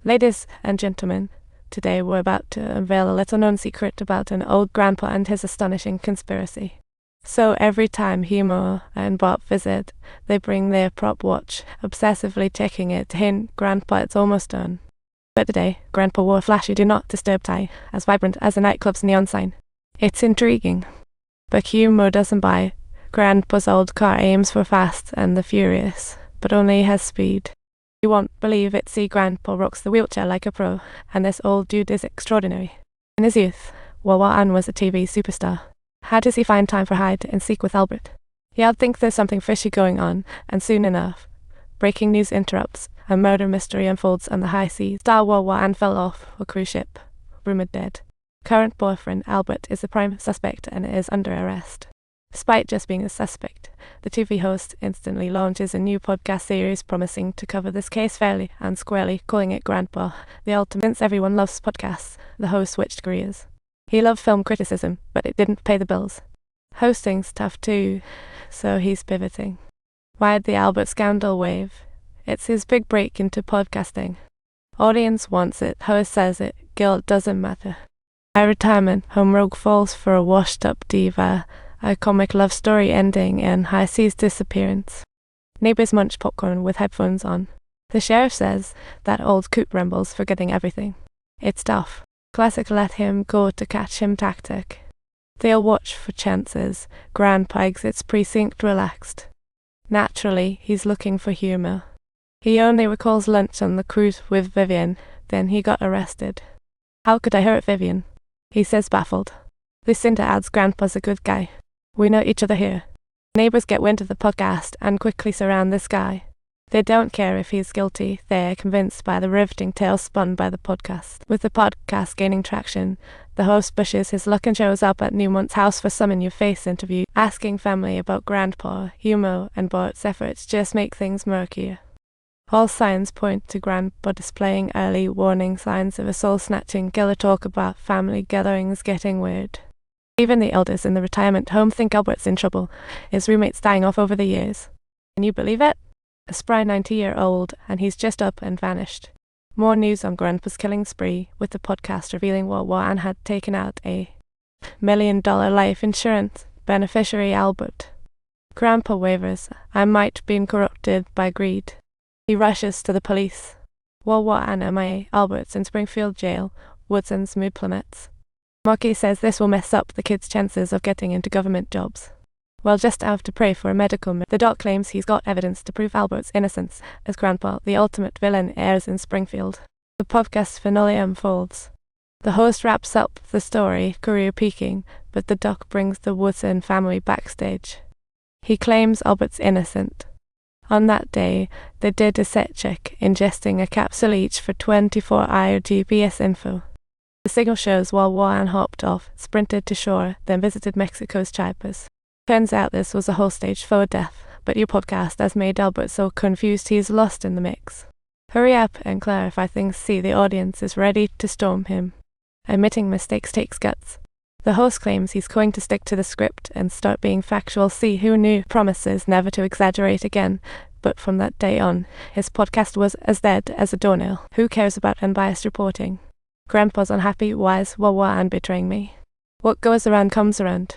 Ladies and gentlemen, today we're about to unveil a little-known secret about an old grandpa and his astonishing conspiracy. So every time Hemo and Bob visit, they bring their prop watch, obsessively checking it to hint Grandpa it's almost done. But today, Grandpa wore a flashy do not disturb tie, as vibrant as the nightclub's neon sign. It's intriguing. But Hemo doesn't buy. Grandpa's old car aims for fast and the furious, but only has speed. You won't believe it, see Grandpa rocks the wheelchair like a pro, and this old dude is extraordinary. In his youth, Wawan was a TV superstar. How does he find time for hide and seek with Albert? You'll think there's something fishy going on, and soon enough, breaking news interrupts. A murder mystery unfolds on the high seas. Star Wawan fell off a cruise ship, rumored dead. Current boyfriend Albert is the prime suspect and is under arrest. Despite just being a suspect, the TV host instantly launches a new podcast series promising to cover this case fairly and squarely, calling it Grandpa, the ultimate. Since everyone loves podcasts, the host switched careers. He loved film criticism, but it didn't pay the bills. Hosting's tough too, so he's pivoting. Why'd the Albert scandal wave? It's his big break into podcasting. Audience wants it, host says it, guilt doesn't matter. By retirement, home rogue falls for a washed-up diva, a comic love story ending in high seas disappearance. Neighbors munch popcorn with headphones on. The sheriff says that old coot rambles, forgetting everything. It's tough. Classic let him go to catch him tactic. They'll watch for chances. Grandpa exits precinct relaxed. Naturally, he's looking for humor. He only recalls lunch on the cruise with Vivian, then he got arrested. How could I hurt Vivian? He says baffled. Lucinda adds Grandpa's a good guy. We know each other here. Neighbors get wind of the podcast and quickly surround this guy. They don't care if he's guilty, they're convinced by the riveting tale spun by the podcast. With the podcast gaining traction, the host pushes his luck and shows up at Newmont's house for some in-your-face interview, asking family about Grandpa. Hemo and Bart's efforts just make things murkier. All signs point to Grandpa displaying early warning signs of a soul-snatching killer. Talk about family gatherings getting weird. Even the elders in the retirement home think Albert's in trouble, his roommates dying off over the years. Can you believe it? A spry 90-year-old, and he's just up and vanished. More news on Grandpa's killing spree, with the podcast revealing Wawan had taken out a $1 million life insurance beneficiary Albert. Grandpa wavers, I might been corrupted by greed. He rushes to the police. Wawan MIA, Albert's in Springfield jail, Woodson's mood plummets. Marky says this will mess up the kid's chances of getting into government jobs. Well, just have to pray for a medical the doc claims he's got evidence to prove Albert's innocence, as Grandpa, the ultimate villain, airs in Springfield. The podcast finale unfolds. The host wraps up the story, career peaking, but the doc brings the Woodson family backstage. He claims Albert's innocent. On that day, they did a set check, ingesting a capsule each for 24-hour GPS info. The signal shows while Wawan hopped off, sprinted to shore, then visited Mexico's Chiapas. Turns out this was a whole stage for death, but your podcast has made Albert so confused he's lost in the mix. Hurry up and clarify things. See, the audience is ready to storm him. Admitting mistakes takes guts. The host claims he's going to stick to the script and start being factual. See, who knew? Promises never to exaggerate again. But from that day on, his podcast was as dead as a doornail. Who cares about unbiased reporting? Grandpa's unhappy. Why is Wawan betraying me? What goes around comes around.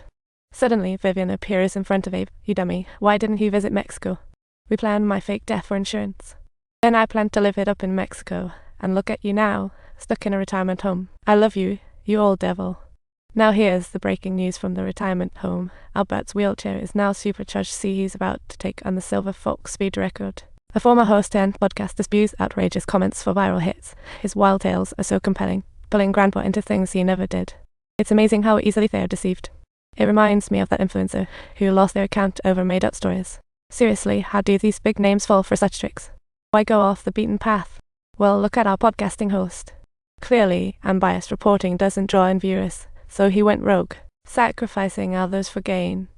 Suddenly, Vivian appears in front of Abe. You dummy. Why didn't he visit Mexico? We planned my fake death for insurance. Then I planned to live it up in Mexico. And look at you now, stuck in a retirement home. I love you, you old devil. Now here's the breaking news from the retirement home. Albert's wheelchair is now supercharged. See, he's about to take on the Silver Fox speed record. The former host and podcaster spews outrageous comments for viral hits. His wild tales are so compelling, pulling Grandpa into things he never did. It's amazing how easily they're deceived. It reminds me of that influencer who lost their account over made-up stories. Seriously, how do these big names fall for such tricks? Why go off the beaten path? Well, look at our podcasting host. Clearly, unbiased reporting doesn't draw in viewers, so he went rogue. Sacrificing others for gain,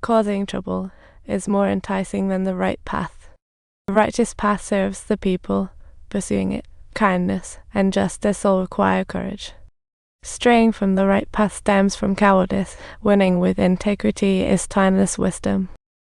causing trouble, is more enticing than the right path. The righteous path serves the people. Pursuing it, kindness and justice all require courage. Straying from the right path stems from cowardice. Winning with integrity is timeless wisdom.